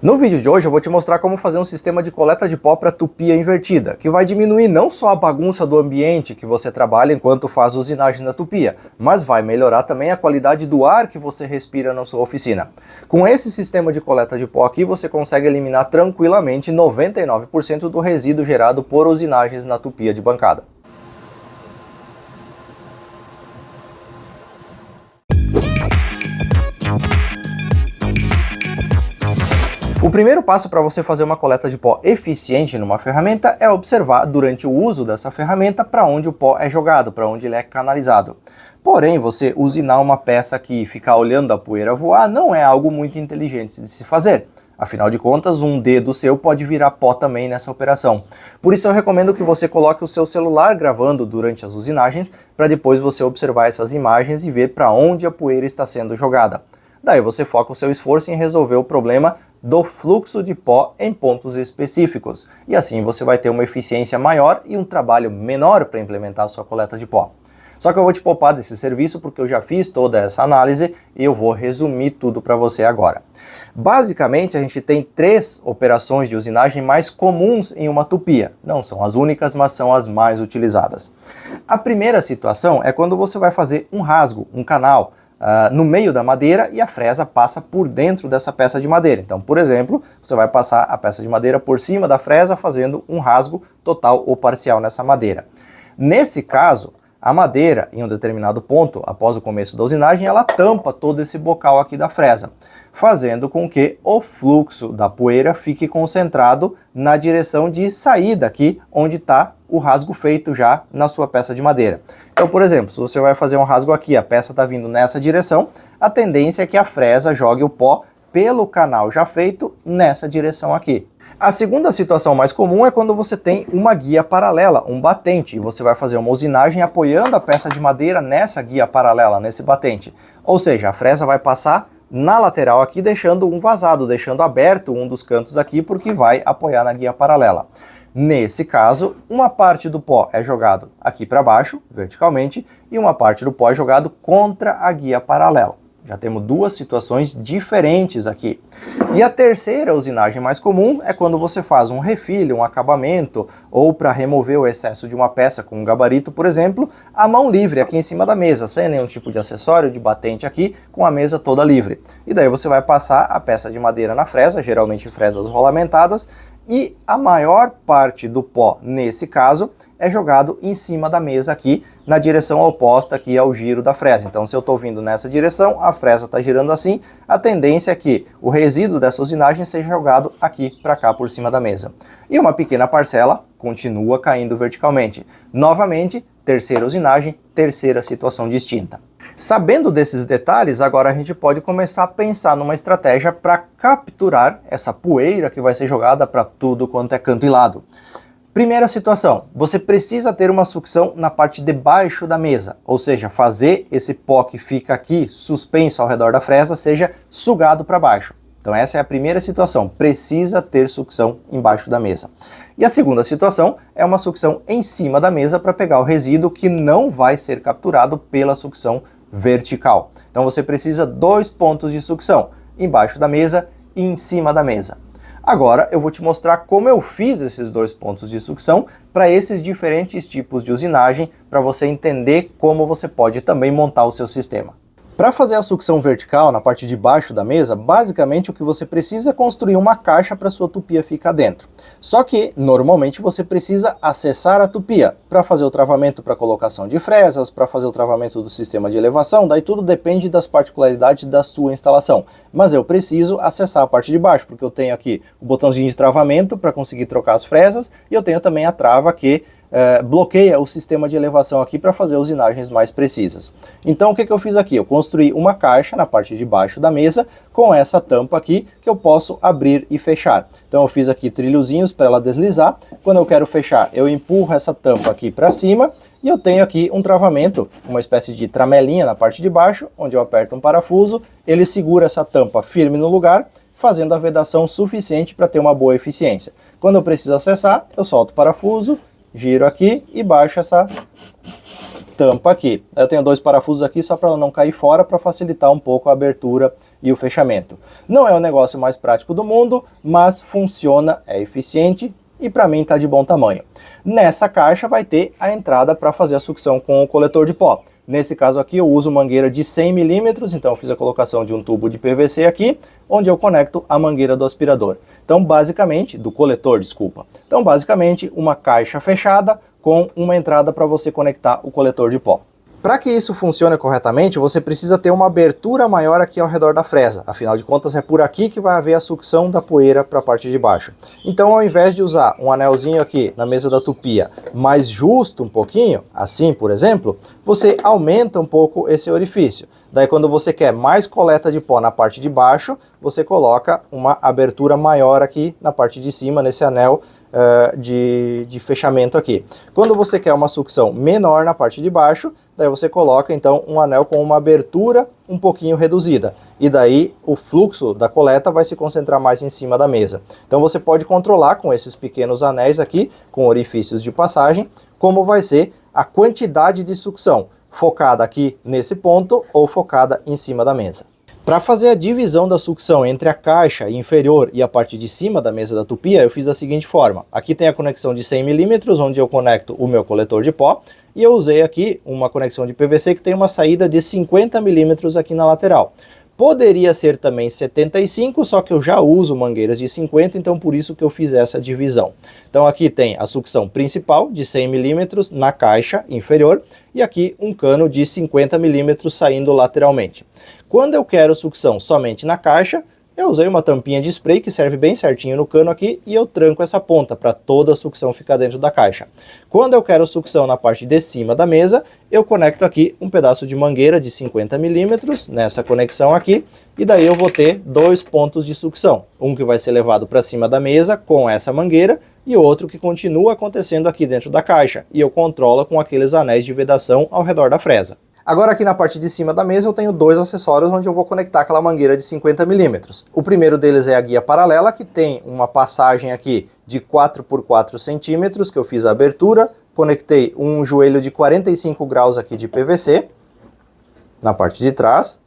No vídeo de hoje eu vou te mostrar como fazer um sistema de coleta de pó para tupia invertida, que vai diminuir não só a bagunça do ambiente que você trabalha enquanto faz usinagem da tupia, mas vai melhorar também a qualidade do ar que você respira na sua oficina. Com esse sistema de coleta de pó aqui, você consegue eliminar tranquilamente 99% do resíduo gerado por usinagens na tupia de bancada. O primeiro passo para você fazer uma coleta de pó eficiente numa ferramenta é observar durante o uso dessa ferramenta para onde o pó é jogado, para onde ele é canalizado. Porém, você usinar uma peça aqui e ficar olhando a poeira voar não é algo muito inteligente de se fazer. Afinal de contas, um dedo seu pode virar pó também nessa operação. Por isso eu recomendo que você coloque o seu celular gravando durante as usinagens, para depois você observar essas imagens e ver para onde a poeira está sendo jogada. Daí você foca o seu esforço em resolver o problema do fluxo de pó em pontos específicos. E assim você vai ter uma eficiência maior e um trabalho menor para implementar a sua coleta de pó. Só que eu vou te poupar desse serviço porque eu já fiz toda essa análise e eu vou resumir tudo para você agora. Basicamente, a gente tem 3 operações de usinagem mais comuns em uma tupia. Não são as únicas, mas são as mais utilizadas. A primeira situação é quando você vai fazer um rasgo, um canal, no meio da madeira e a fresa passa por dentro dessa peça de madeira. Então, por exemplo, você vai passar a peça de madeira por cima da fresa fazendo um rasgo total ou parcial nessa madeira. Nesse caso, a madeira, em um determinado ponto, após o começo da usinagem, ela tampa todo esse bocal aqui da fresa, fazendo com que o fluxo da poeira fique concentrado na direção de saída aqui, onde está o rasgo feito já na sua peça de madeira. Então, por exemplo, se você vai fazer um rasgo aqui, a peça está vindo nessa direção, a tendência é que a fresa jogue o pó pelo canal já feito nessa direção aqui. A segunda situação mais comum é quando você tem uma guia paralela, um batente, e você vai fazer uma usinagem apoiando a peça de madeira nessa guia paralela, nesse batente. Ou seja, a fresa vai passar na lateral aqui, deixando um vazado, deixando aberto um dos cantos aqui, porque vai apoiar na guia paralela. Nesse caso, uma parte do pó é jogado aqui para baixo, verticalmente, e uma parte do pó é jogado contra a guia paralela. Já temos 2 situações diferentes aqui. E a terceira usinagem mais comum é quando você faz um refilho, um acabamento, ou para remover o excesso de uma peça com um gabarito, por exemplo, a mão livre aqui em cima da mesa, sem nenhum tipo de acessório, de batente aqui, com a mesa toda livre. E daí você vai passar a peça de madeira na fresa, geralmente fresas rolamentadas, e a maior parte do pó, nesse caso, é jogado em cima da mesa aqui, na direção oposta aqui ao giro da fresa. Então, se eu estou vindo nessa direção, a fresa está girando assim, a tendência é que o resíduo dessa usinagem seja jogado aqui para cá por cima da mesa. E uma pequena parcela continua caindo verticalmente. Novamente, terceira usinagem, terceira situação distinta. Sabendo desses detalhes, agora a gente pode começar a pensar numa estratégia para capturar essa poeira que vai ser jogada para tudo quanto é canto e lado. Primeira situação, você precisa ter uma sucção na parte de baixo da mesa, ou seja, fazer esse pó que fica aqui suspenso ao redor da fresa seja sugado para baixo. Então essa é a primeira situação, precisa ter sucção embaixo da mesa. E a segunda situação é uma sucção em cima da mesa para pegar o resíduo que não vai ser capturado pela sucção vertical. Então você precisa 2 pontos de sucção, embaixo da mesa e em cima da mesa. Agora eu vou te mostrar como eu fiz esses 2 pontos de sucção para esses diferentes tipos de usinagem, para você entender como você pode também montar o seu sistema. Para fazer a sucção vertical na parte de baixo da mesa, basicamente o que você precisa é construir uma caixa para sua tupia ficar dentro. Só que, normalmente, você precisa acessar a tupia para fazer o travamento para colocação de fresas, para fazer o travamento do sistema de elevação, daí tudo depende das particularidades da sua instalação. Mas eu preciso acessar a parte de baixo, porque eu tenho aqui o botãozinho de travamento para conseguir trocar as fresas, e eu tenho também a trava que bloqueia o sistema de elevação aqui para fazer usinagens mais precisas. Então o que eu fiz aqui? Eu construí uma caixa na parte de baixo da mesa com essa tampa aqui que eu posso abrir e fechar. Então eu fiz aqui trilhozinhos para ela deslizar. Quando eu quero fechar, eu empurro essa tampa aqui para cima e eu tenho aqui um travamento, uma espécie de tramelinha na parte de baixo, onde eu aperto um parafuso, ele segura essa tampa firme no lugar, fazendo a vedação suficiente para ter uma boa eficiência. Quando eu preciso acessar, eu solto o parafuso, giro aqui e baixo tampa aqui. Eu tenho 2 parafusos aqui só para ela não cair fora, para facilitar um pouco a abertura e o fechamento. Não é o negócio mais prático do mundo, mas funciona, é eficiente e para mim está de bom tamanho. Nessa caixa vai ter a entrada para fazer a sucção com o coletor de pó. Nesse caso aqui eu uso mangueira de 100 milímetros, então eu fiz a colocação de um tubo de PVC aqui, onde eu conecto a mangueira do aspirador. Então basicamente, do coletor, desculpa. Então basicamente uma caixa fechada com uma entrada para você conectar o coletor de pó. Para que isso funcione corretamente, você precisa ter uma abertura maior aqui ao redor da fresa. Afinal de contas, é por aqui que vai haver a sucção da poeira para a parte de baixo. Então, ao invés de usar um anelzinho aqui na mesa da tupia mais justo um pouquinho, assim, por exemplo, você aumenta um pouco esse orifício. Daí, quando você quer mais coleta de pó na parte de baixo, você coloca uma abertura maior aqui na parte de cima, nesse anel de fechamento aqui. Quando você quer uma sucção menor na parte de baixo, daí você coloca então um anel com uma abertura um pouquinho reduzida. E daí o fluxo da coleta vai se concentrar mais em cima da mesa. Então você pode controlar com esses pequenos anéis aqui, com orifícios de passagem, como vai ser a quantidade de sucção, focada aqui nesse ponto ou focada em cima da mesa. Para fazer a divisão da sucção entre a caixa inferior e a parte de cima da mesa da tupia, eu fiz da seguinte forma. Aqui tem a conexão de 100 milímetros, onde eu conecto o meu coletor de pó, e eu usei aqui uma conexão de PVC que tem uma saída de 50 milímetros aqui na lateral. Poderia ser também 75, só que eu já uso mangueiras de 50, então por isso que eu fiz essa divisão. Então aqui tem a sucção principal de 100 milímetros na caixa inferior e aqui um cano de 50 milímetros saindo lateralmente. Quando eu quero sucção somente na caixa, eu usei uma tampinha de spray que serve bem certinho no cano aqui e eu tranco essa ponta para toda a sucção ficar dentro da caixa. Quando eu quero sucção na parte de cima da mesa, eu conecto aqui um pedaço de mangueira de 50 milímetros nessa conexão aqui e daí eu vou ter 2 pontos de sucção. Um que vai ser levado para cima da mesa com essa mangueira e outro que continua acontecendo aqui dentro da caixa e eu controlo com aqueles anéis de vedação ao redor da fresa. Agora aqui na parte de cima da mesa eu tenho 2 acessórios onde eu vou conectar aquela mangueira de 50 milímetros. O primeiro deles é a guia paralela, que tem uma passagem aqui de 4 por 4 centímetros, que eu fiz a abertura, conectei um joelho de 45 graus aqui de PVC na parte de trás,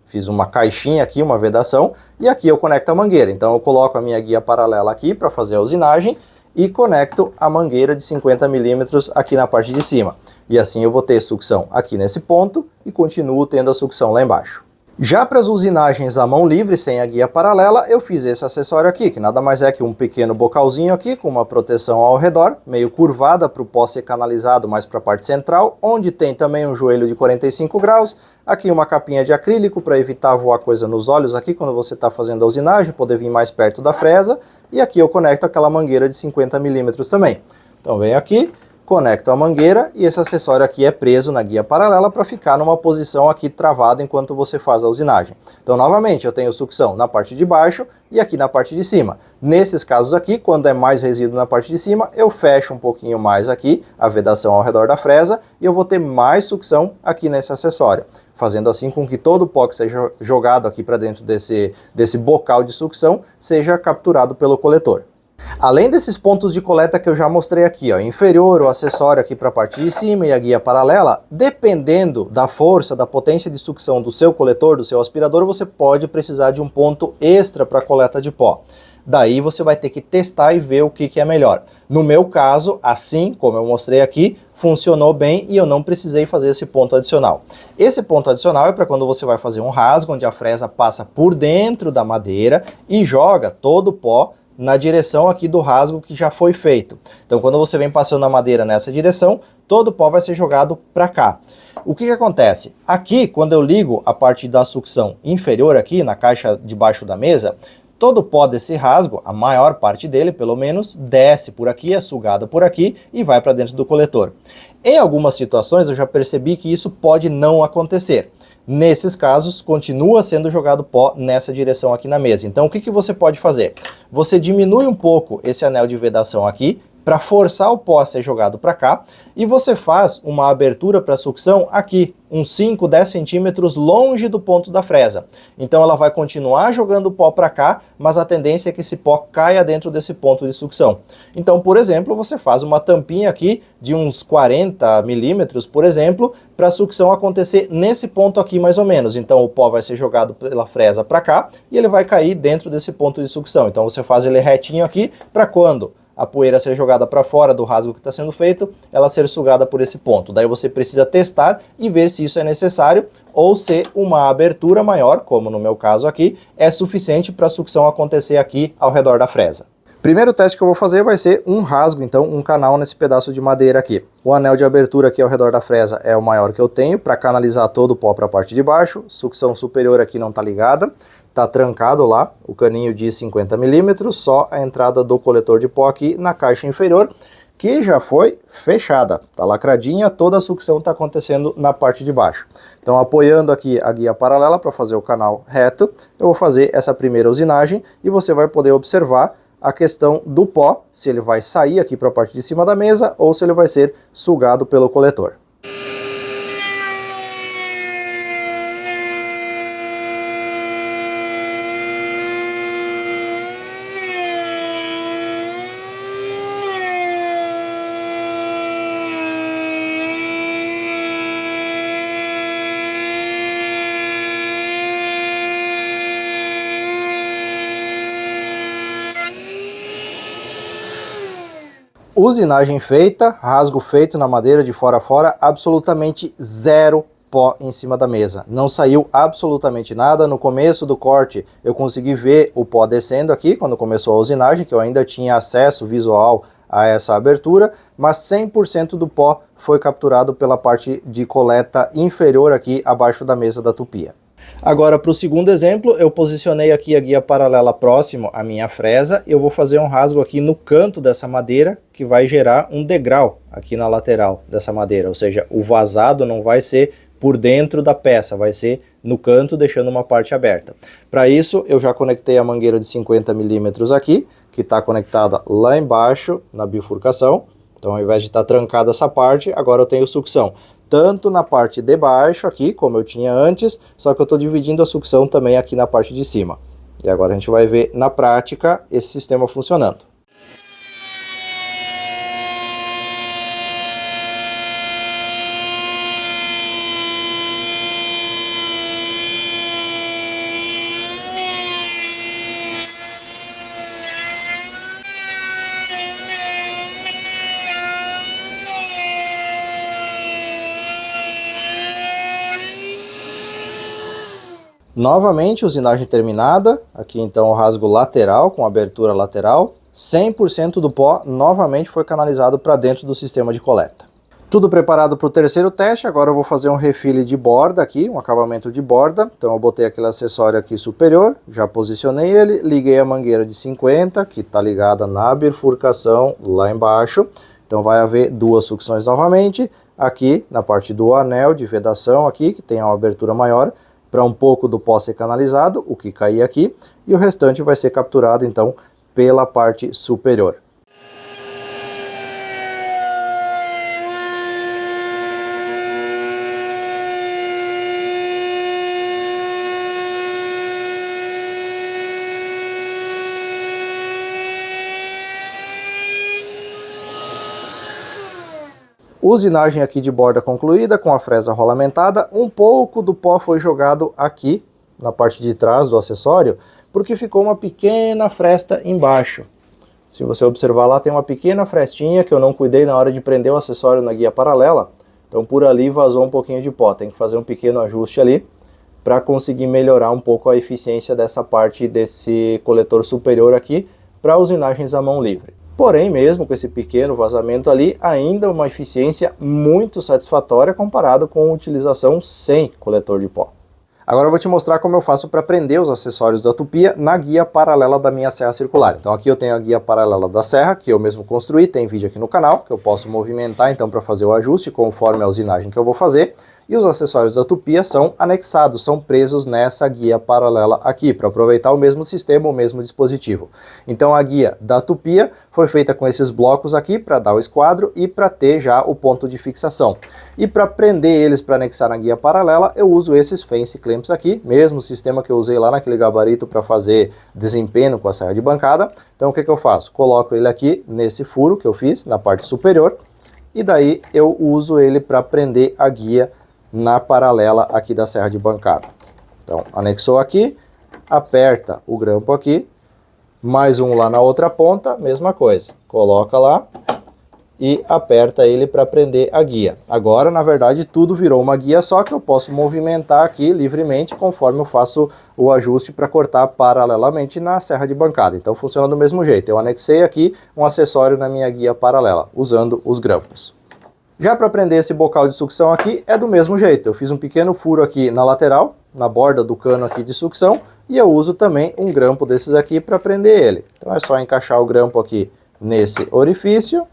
fiz uma caixinha aqui, uma vedação, e aqui eu conecto a mangueira. Então eu coloco a minha guia paralela aqui para fazer a usinagem e conecto a mangueira de 50 milímetros aqui na parte de cima. E assim eu vou ter sucção aqui nesse ponto e continuo tendo a sucção lá embaixo. Já para as usinagens à mão livre, sem a guia paralela, eu fiz esse acessório aqui, que nada mais é que um pequeno bocalzinho aqui, com uma proteção ao redor, meio curvada para o pó ser canalizado mais para a parte central, onde tem também um joelho de 45 graus, aqui uma capinha de acrílico para evitar voar coisa nos olhos aqui quando você está fazendo a usinagem, poder vir mais perto da fresa, e aqui eu conecto aquela mangueira de 50 milímetros também. Então venho aqui, conecto a mangueira e esse acessório aqui é preso na guia paralela para ficar numa posição aqui travada enquanto você faz a usinagem. Então novamente eu tenho sucção na parte de baixo e aqui na parte de cima. Nesses casos aqui, quando é mais resíduo na parte de cima, eu fecho um pouquinho mais aqui a vedação ao redor da fresa e eu vou ter mais sucção aqui nesse acessório, fazendo assim com que todo o pó que seja jogado aqui para dentro desse bocal de sucção seja capturado pelo coletor. Além desses pontos de coleta que eu já mostrei aqui, ó, inferior, o acessório aqui para a parte de cima e a guia paralela, dependendo da força, da potência de sucção do seu coletor, do seu aspirador, você pode precisar de um ponto extra para a coleta de pó. Daí você vai ter que testar e ver o que é melhor. No meu caso, assim como eu mostrei aqui, funcionou bem e eu não precisei fazer esse ponto adicional. Esse ponto adicional é para quando você vai fazer um rasgo, onde a fresa passa por dentro da madeira e joga todo o pó na direção aqui do rasgo que já foi feito. Então quando você vem passando a madeira nessa direção, todo o pó vai ser jogado para cá. O que acontece? Aqui, quando eu ligo a parte da sucção inferior aqui, na caixa debaixo da mesa, todo o pó desse rasgo, a maior parte dele pelo menos, desce por aqui, é sugada por aqui e vai para dentro do coletor. Em algumas situações eu já percebi que isso pode não acontecer. Nesses casos, continua sendo jogado pó nessa direção aqui na mesa. Então, o que você pode fazer? Você diminui um pouco esse anel de vedação aqui, para forçar o pó a ser jogado para cá, e você faz uma abertura para sucção aqui, uns 5, 10 centímetros longe do ponto da fresa. Então ela vai continuar jogando o pó para cá, mas a tendência é que esse pó caia dentro desse ponto de sucção. Então, por exemplo, você faz uma tampinha aqui de uns 40 milímetros, por exemplo, para a sucção acontecer nesse ponto aqui mais ou menos. Então o pó vai ser jogado pela fresa para cá e ele vai cair dentro desse ponto de sucção. Então você faz ele retinho aqui para quando a poeira ser jogada para fora do rasgo que está sendo feito, ela ser sugada por esse ponto. Daí você precisa testar e ver se isso é necessário ou se uma abertura maior, como no meu caso aqui, é suficiente para a sucção acontecer aqui ao redor da fresa. Primeiro teste que eu vou fazer vai ser um rasgo, então um canal nesse pedaço de madeira aqui. O anel de abertura aqui ao redor da fresa é o maior que eu tenho para canalizar todo o pó para a parte de baixo. Sucção superior aqui não está ligada. Tá trancado lá, o caninho de 50 milímetros, só a entrada do coletor de pó aqui na caixa inferior, que já foi fechada, tá lacradinha, toda a sucção está acontecendo na parte de baixo. Então, apoiando aqui a guia paralela para fazer o canal reto, eu vou fazer essa primeira usinagem e você vai poder observar a questão do pó, se ele vai sair aqui para a parte de cima da mesa ou se ele vai ser sugado pelo coletor. Usinagem feita, rasgo feito na madeira de fora a fora, absolutamente zero pó em cima da mesa. Não saiu absolutamente nada. No começo do corte eu consegui ver o pó descendo aqui, quando começou a usinagem, que eu ainda tinha acesso visual a essa abertura, mas 100% do pó foi capturado pela parte de coleta inferior aqui abaixo da mesa da tupia. Agora, para o segundo exemplo, eu posicionei aqui a guia paralela próximo à minha fresa. Eu vou fazer um rasgo aqui no canto dessa madeira, que vai gerar um degrau aqui na lateral dessa madeira. Ou seja, o vazado não vai ser por dentro da peça, vai ser no canto, deixando uma parte aberta. Para isso, eu já conectei a mangueira de 50 milímetros aqui, que está conectada lá embaixo na bifurcação. Então, ao invés de estar trancada essa parte, agora eu tenho sucção tanto na parte de baixo aqui, como eu tinha antes, só que eu estou dividindo a sucção também aqui na parte de cima. E agora a gente vai ver na prática esse sistema funcionando. Novamente, usinagem terminada, aqui então o rasgo lateral com abertura lateral, 100% do pó novamente foi canalizado para dentro do sistema de coleta. Tudo preparado para o terceiro teste. Agora eu vou fazer um refile de borda aqui, um acabamento de borda. Então eu botei aquele acessório aqui superior, já posicionei ele, liguei a mangueira de 50, que está ligada na bifurcação lá embaixo. Então vai haver duas sucções novamente, aqui na parte do anel de vedação aqui, que tem uma abertura maior, para um pouco do pó ser canalizado, o que cair aqui, e o restante vai ser capturado então pela parte superior. Usinagem aqui de borda concluída, com a fresa rolamentada. Um pouco do pó foi jogado aqui, na parte de trás do acessório, porque ficou uma pequena fresta embaixo. Se você observar lá, tem uma pequena frestinha que eu não cuidei na hora de prender o acessório na guia paralela. Então por ali vazou um pouquinho de pó. Tem que fazer um pequeno ajuste ali para conseguir melhorar um pouco a eficiência dessa parte desse coletor superior aqui para usinagens à mão livre. Porém, mesmo com esse pequeno vazamento ali, ainda uma eficiência muito satisfatória comparado com a utilização sem coletor de pó. Agora eu vou te mostrar como eu faço para prender os acessórios da tupia na guia paralela da minha serra circular. Então aqui eu tenho a guia paralela da serra, que eu mesmo construí, tem vídeo aqui no canal, que eu posso movimentar então para fazer o ajuste conforme a usinagem que eu vou fazer. E os acessórios da Tupia são anexados, são presos nessa guia paralela aqui, para aproveitar o mesmo sistema, o mesmo dispositivo. Então a guia da Tupia foi feita com esses blocos aqui, para dar o esquadro e para ter já o ponto de fixação. E para prender eles, para anexar na guia paralela, eu uso esses fence clamps aqui, mesmo sistema que eu usei lá naquele gabarito para fazer desempenho com a serra de bancada. Então o que eu faço? Coloco ele aqui nesse furo que eu fiz, na parte superior, e daí eu uso ele para prender a guia na paralela aqui da serra de bancada. Então, anexou aqui, aperta o grampo aqui, mais um lá na outra ponta, mesma coisa. Coloca lá e aperta ele para prender a guia. Agora, na verdade, tudo virou uma guia só que eu posso movimentar aqui livremente conforme eu faço o ajuste para cortar paralelamente na serra de bancada. Então, funciona do mesmo jeito. Eu anexei aqui um acessório na minha guia paralela, usando os grampos. Já para prender esse bocal de sucção aqui, é do mesmo jeito. Eu fiz um pequeno furo aqui na lateral, na borda do cano aqui de sucção, e eu uso também um grampo desses aqui para prender ele. Então é só encaixar o grampo aqui nesse orifício,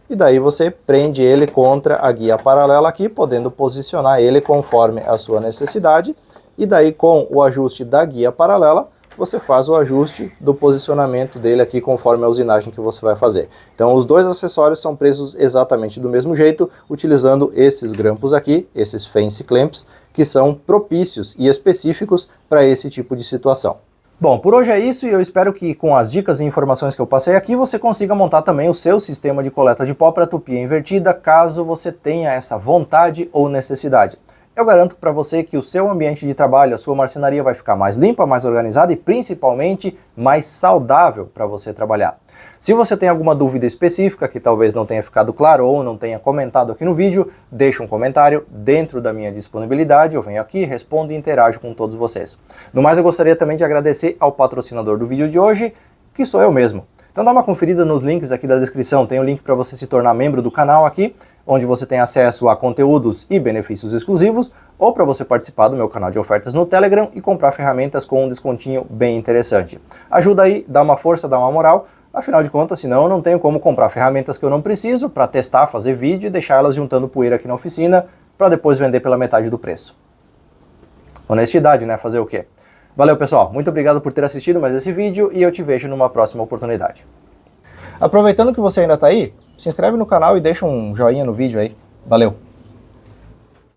e daí você prende ele contra a guia paralela aqui, podendo posicionar ele conforme a sua necessidade, e daí com o ajuste da guia paralela, você faz o ajuste do posicionamento dele aqui conforme a usinagem que você vai fazer. Então os dois acessórios são presos exatamente do mesmo jeito, utilizando esses grampos aqui, esses fence clamps, que são propícios e específicos para esse tipo de situação. Bom, por hoje é isso e eu espero que com as dicas e informações que eu passei aqui você consiga montar também o seu sistema de coleta de pó para tupia invertida, caso você tenha essa vontade ou necessidade. Eu garanto para você que o seu ambiente de trabalho, a sua marcenaria vai ficar mais limpa, mais organizada e principalmente mais saudável para você trabalhar. Se você tem alguma dúvida específica que talvez não tenha ficado claro ou não tenha comentado aqui no vídeo, deixa um comentário dentro da minha disponibilidade, eu venho aqui, respondo e interajo com todos vocês. No mais, eu gostaria também de agradecer ao patrocinador do vídeo de hoje, que sou eu mesmo. Então dá uma conferida nos links aqui da descrição, tem o link para você se tornar membro do canal aqui, onde você tem acesso a conteúdos e benefícios exclusivos, ou para você participar do meu canal de ofertas no Telegram e comprar ferramentas com um descontinho bem interessante. Ajuda aí, dá uma força, dá uma moral, afinal de contas, senão eu não tenho como comprar ferramentas que eu não preciso para testar, fazer vídeo e deixar elas juntando poeira aqui na oficina para depois vender pela metade do preço. Honestidade, né? Fazer o quê? Valeu, pessoal. Muito obrigado por ter assistido mais esse vídeo e eu te vejo numa próxima oportunidade. Aproveitando que você ainda está aí, se inscreve no canal e deixa um joinha no vídeo aí. Valeu!